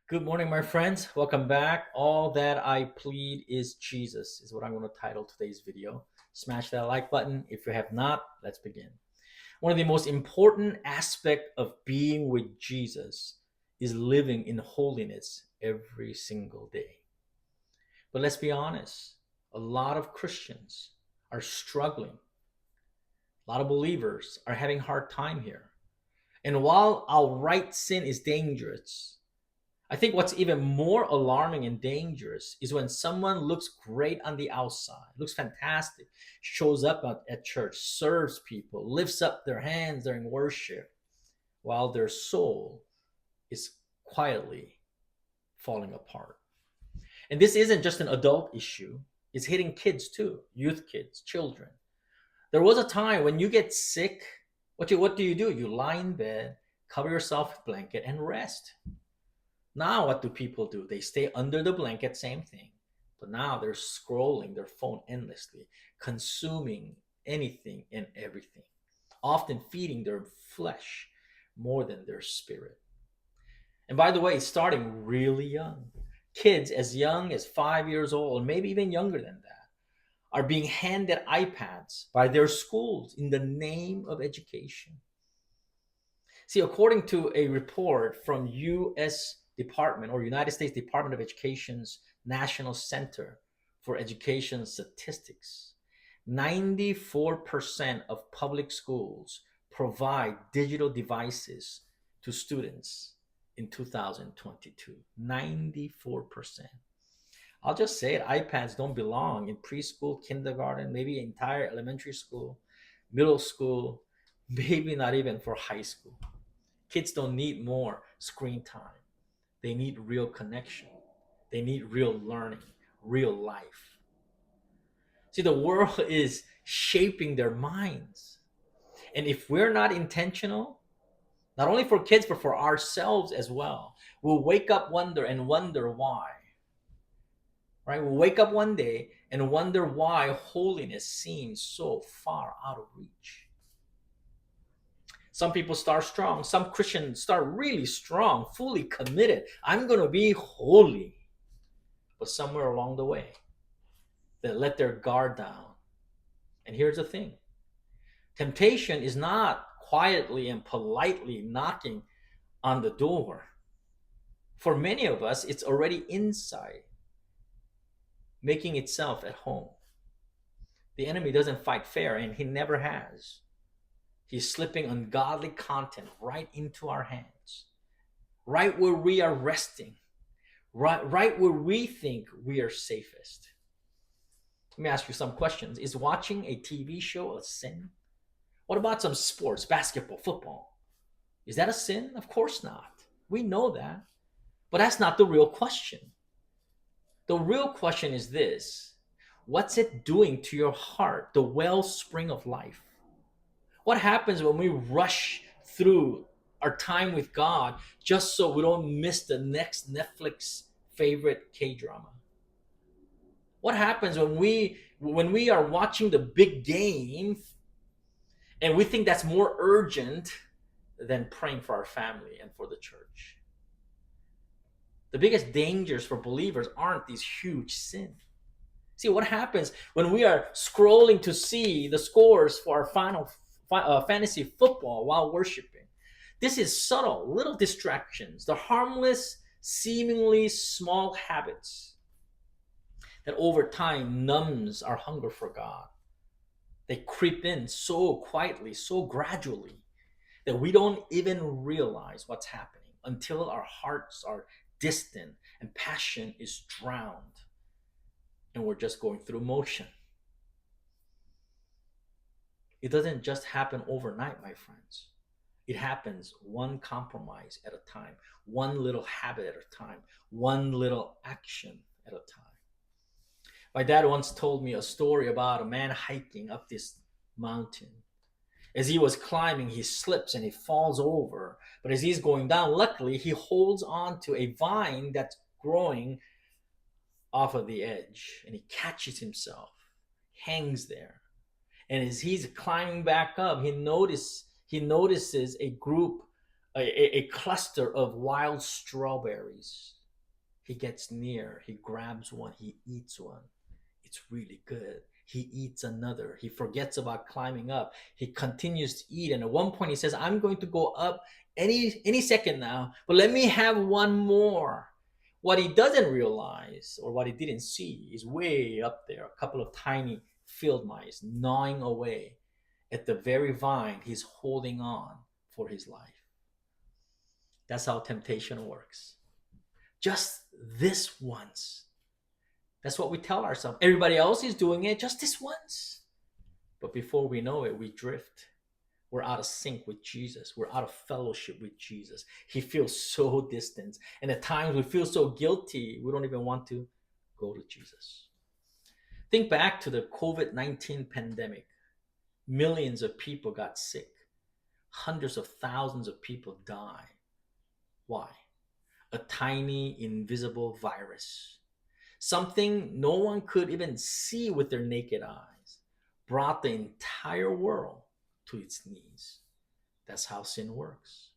Good morning, my friends. Welcome back. All that I plead is Jesus, is what I'm going to title today's video. Smash that like button. If you have not, let's begin. One of the most important aspects of being with Jesus is living in holiness every single day. But let's be honest, a lot of Christians are struggling. A lot of believers are having a hard time here. And while outright sin is dangerous, I think what's even more alarming and dangerous is when someone looks great on the outside, looks fantastic, shows up at church, serves people, lifts up their hands during worship, while their soul is quietly falling apart. And this isn't just an adult issue, it's hitting kids too, youth kids, children. There was a time when you get sick, what do? You lie in bed, cover yourself with blanket, and rest. Now, what do people do? They stay under the blanket, same thing. But now they're scrolling their phone endlessly, consuming anything and everything, often feeding their flesh more than their spirit. And by the way, starting really young. Kids as young as 5 years old, maybe even younger than that, are being handed iPads by their schools in the name of education. See, according to a report from US Department or United States Department of Education's National Center for Education Statistics, 94% of public schools provide digital devices to students in 2022. 94%. I'll just say it, iPads don't belong in preschool, kindergarten, maybe entire elementary school, middle school, maybe not even for high school. Kids don't need more screen time. They need real connection. They need real learning, real life. See, the world is shaping their minds. And if we're not intentional, not only for kids, but for ourselves as well, we'll wake up wonder why. Right? We'll wake up one day and wonder why holiness seems so far out of reach. Some people start strong. Some Christians start really strong, fully committed. I'm going to be holy. But somewhere along the way, they let their guard down. And here's the thing, temptation is not quietly and politely knocking on the door. For many of us, it's already inside, making itself at home. The enemy doesn't fight fair, and he never has. He's slipping ungodly content right into our hands, right where we are resting, right where we think we are safest. Let me ask you some questions. Is watching a TV show a sin? What about some sports, basketball, football? Is that a sin? Of course not. We know that. But that's not the real question. The real question is this: what's it doing to your heart, the wellspring of life? What happens when we rush through our time with God just so we don't miss the next Netflix favorite K drama? What happens when we are watching the big game and we think that's more urgent than praying for our family and for the church? The biggest dangers for believers aren't these huge sins. See what happens when we are scrolling to see the scores for our fantasy football while worshiping. This is subtle, little distractions, the harmless, seemingly small habits that over time numbs our hunger for God. They creep in so quietly, so gradually, that we don't even realize what's happening until our hearts are distant and passion is drowned and we're just going through motion. It doesn't just happen overnight, my friends. It happens one compromise at a time, one little habit at a time, one little action at a time. My dad once told me a story about a man hiking up this mountain. As he was climbing, he slips and he falls over. But as he's going down, luckily, he holds on to a vine that's growing off of the edge and he catches himself, hangs there. And as he's climbing back up, he notices a group a cluster of wild strawberries. He gets near, he grabs one, he eats one. It's really good. He eats another. He forgets about climbing up. He continues to eat. And at one point he says, I'm going to go up any second now, but let me have one more. What he doesn't realize, or what he didn't see, is way up there, a couple of tiny field mice gnawing away at the very vine he's holding on for his life. That's how temptation works. Just this once. That's what we tell ourselves. Everybody else is doing it just this once. But before we know it, we drift. We're out of sync with Jesus. We're out of fellowship with Jesus. He feels so distant. And at times we feel so guilty, we don't even want to go to Jesus. Think back to the COVID-19 pandemic. Millions of people got sick. Hundreds of thousands of people died. Why? A tiny, invisible virus, something no one could even see with their naked eyes, brought the entire world to its knees. That's how sin works.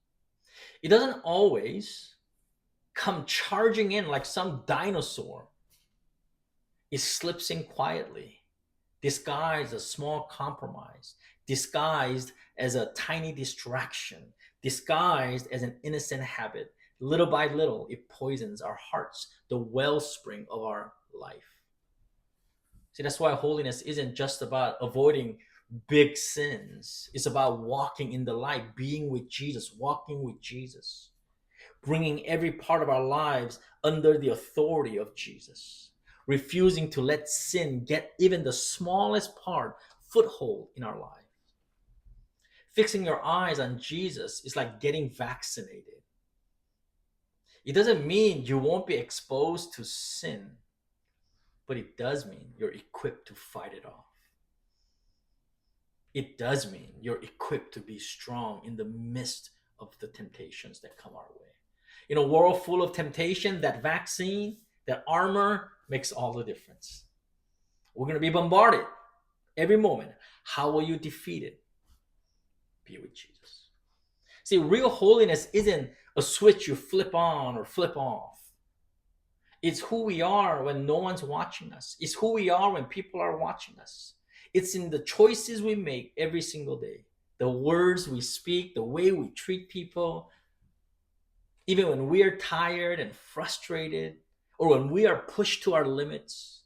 It doesn't always come charging in like some dinosaur. It slips in quietly, disguised as a small compromise, disguised as a tiny distraction, disguised as an innocent habit. Little by little, it poisons our hearts, the wellspring of our life. See, that's why holiness isn't just about avoiding big sins. It's about walking in the light, being with Jesus, walking with Jesus, bringing every part of our lives under the authority of Jesus, refusing to let sin get even the smallest part foothold in our life. Fixing your eyes on Jesus is like getting vaccinated. It doesn't mean you won't be exposed to sin, but it does mean you're equipped to fight it off. It does mean you're equipped to be strong in the midst of the temptations that come our way. In a world full of temptation, that vaccine, that armor makes all the difference. We're going to be bombarded every moment. How will you defeat it? Be with Jesus. See, real holiness isn't a switch you flip on or flip off. It's who we are when no one's watching us. It's who we are when people are watching us. It's in the choices we make every single day, the words we speak, the way we treat people, even when we are tired and frustrated, or when we are pushed to our limits.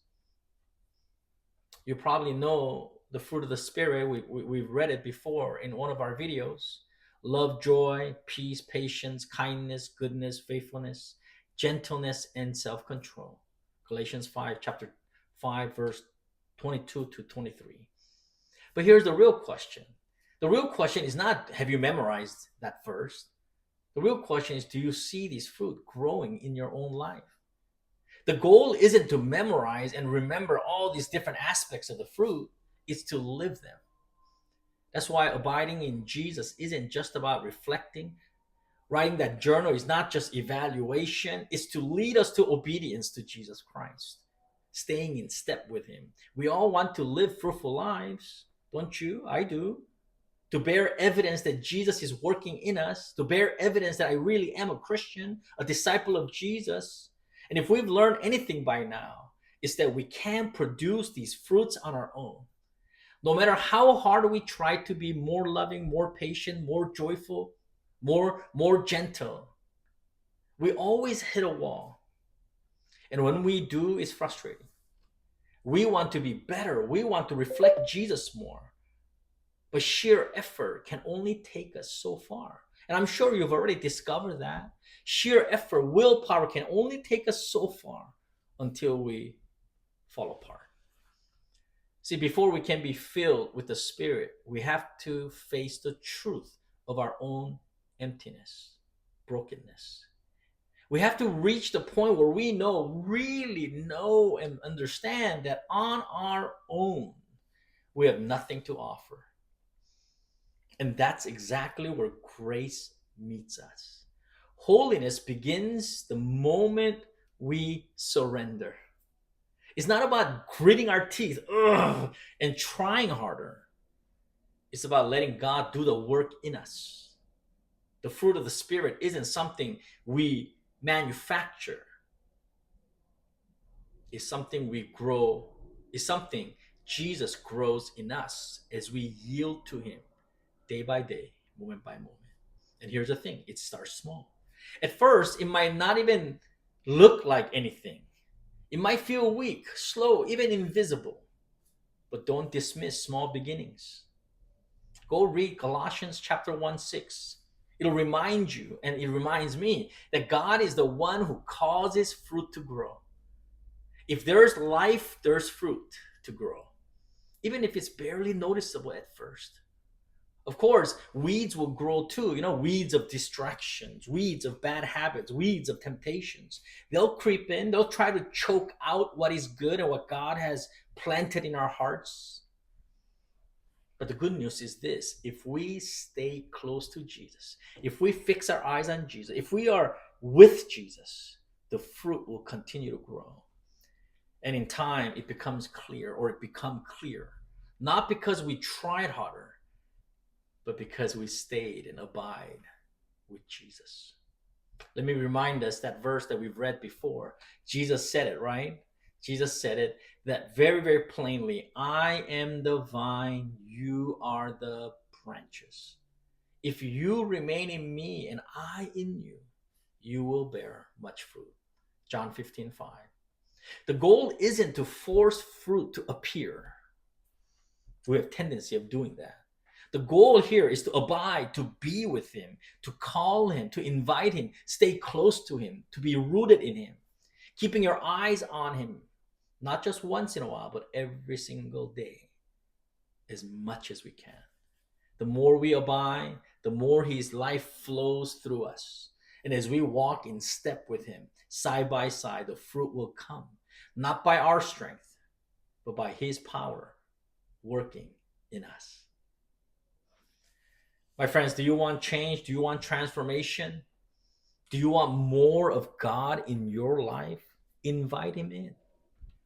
You probably know the fruit of the Spirit. We've read it before in one of our videos. Love, joy, peace, patience, kindness, goodness, faithfulness, gentleness, and self-control. Galatians 5, chapter 5, verse 22 to 23. But here's the real question. The real question is not, have you memorized that verse? The real question is, do you see these fruit growing in your own life? The goal isn't to memorize and remember all these different aspects of the fruit. It's to live them. That's why abiding in Jesus isn't just about reflecting. Writing that journal is not just evaluation. It's to lead us to obedience to Jesus Christ, staying in step with him. We all want to live fruitful lives, don't you? I do. To bear evidence that Jesus is working in us, to bear evidence that I really am a Christian, a disciple of Jesus. And if we've learned anything by now, it's that we can't produce these fruits on our own. No matter how hard we try to be more loving, more patient, more joyful, more gentle, we always hit a wall. And when we do, it's frustrating. We want to be better. We want to reflect Jesus more. But sheer effort can only take us so far. And I'm sure you've already discovered that. Sheer effort, willpower can only take us so far until we fall apart. See, before we can be filled with the Spirit, we have to face the truth of our own emptiness, brokenness. We have to reach the point where we really know and understand that on our own, we have nothing to offer. And that's exactly where grace meets us. Holiness begins the moment we surrender. It's not about gritting our teeth and trying harder. It's about letting God do the work in us. The fruit of the Spirit isn't something we manufacture. It's something we grow. It's something Jesus grows in us as we yield to Him day by day, moment by moment. And here's the thing, it starts small. At first, it might not even look like anything. It might feel weak, slow, even invisible. But don't dismiss small beginnings. Go read Colossians chapter 1 6. It'll remind you, and it reminds me, that God is the one who causes fruit to grow. If there's life, there's fruit to grow, even if it's barely noticeable at first. Of course, weeds will grow too, weeds of distractions, weeds of bad habits, weeds of temptations. They'll creep in, they'll try to choke out what is good and what God has planted in our hearts. But the good news is this: if we stay close to Jesus, if we fix our eyes on Jesus, if we are with Jesus, the fruit will continue to grow. And in time, it becomes clear, or it become clear, not because we tried harder, but because we stayed and abide with Jesus. Let me remind us that verse that we've read before. Jesus said it, right? Jesus said it that very, very plainly. I am the vine, you are the branches. If you remain in me and I in you, you will bear much fruit. John 15:5. The goal isn't to force fruit to appear. We have a tendency of doing that. The goal here is to abide, to be with Him, to call Him, to invite Him, stay close to Him, to be rooted in Him, keeping your eyes on Him, not just once in a while, but every single day, as much as we can. The more we abide, the more His life flows through us. And as we walk in step with Him, side by side, the fruit will come, not by our strength, but by His power working in us. My friends, do you want change? Do you want transformation? Do you want more of God in your life? Invite Him in.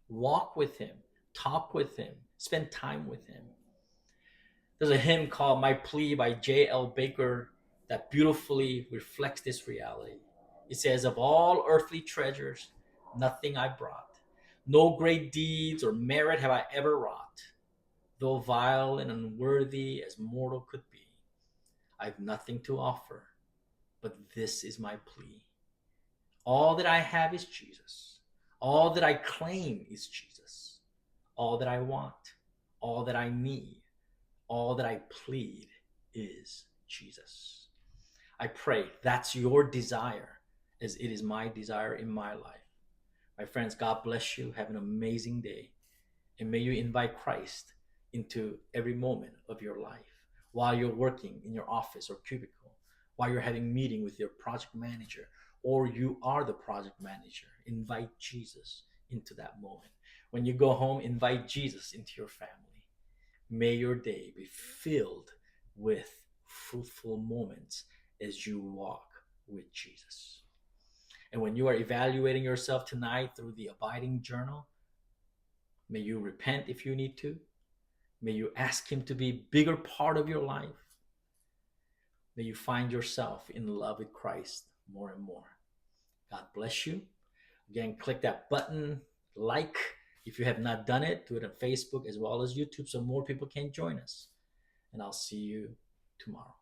Walk with Him. Talk with Him. Spend time with Him. There's a hymn called My Plea by J.L. Baker that beautifully reflects this reality. It says, of all earthly treasures, nothing I brought. No great deeds or merit have I ever wrought. Though vile and unworthy as mortal could be, I've nothing to offer, but this is my plea. All that I have is Jesus. All that I claim is Jesus. All that I want, all that I need, all that I plead is Jesus. I pray that's your desire, as it is my desire in my life. My friends, God bless you. Have an amazing day. And may you invite Christ into every moment of your life. While you're working in your office or cubicle, while you're having a meeting with your project manager, or you are the project manager, invite Jesus into that moment. When you go home, invite Jesus into your family. May your day be filled with fruitful moments as you walk with Jesus. And when you are evaluating yourself tonight through the abiding journal, may you repent if you need to. May you ask Him to be a bigger part of your life. May you find yourself in love with Christ more and more. God bless you. Again, click that button, like. If you have not done it, do it on Facebook as well as YouTube so more people can join us. And I'll see you tomorrow.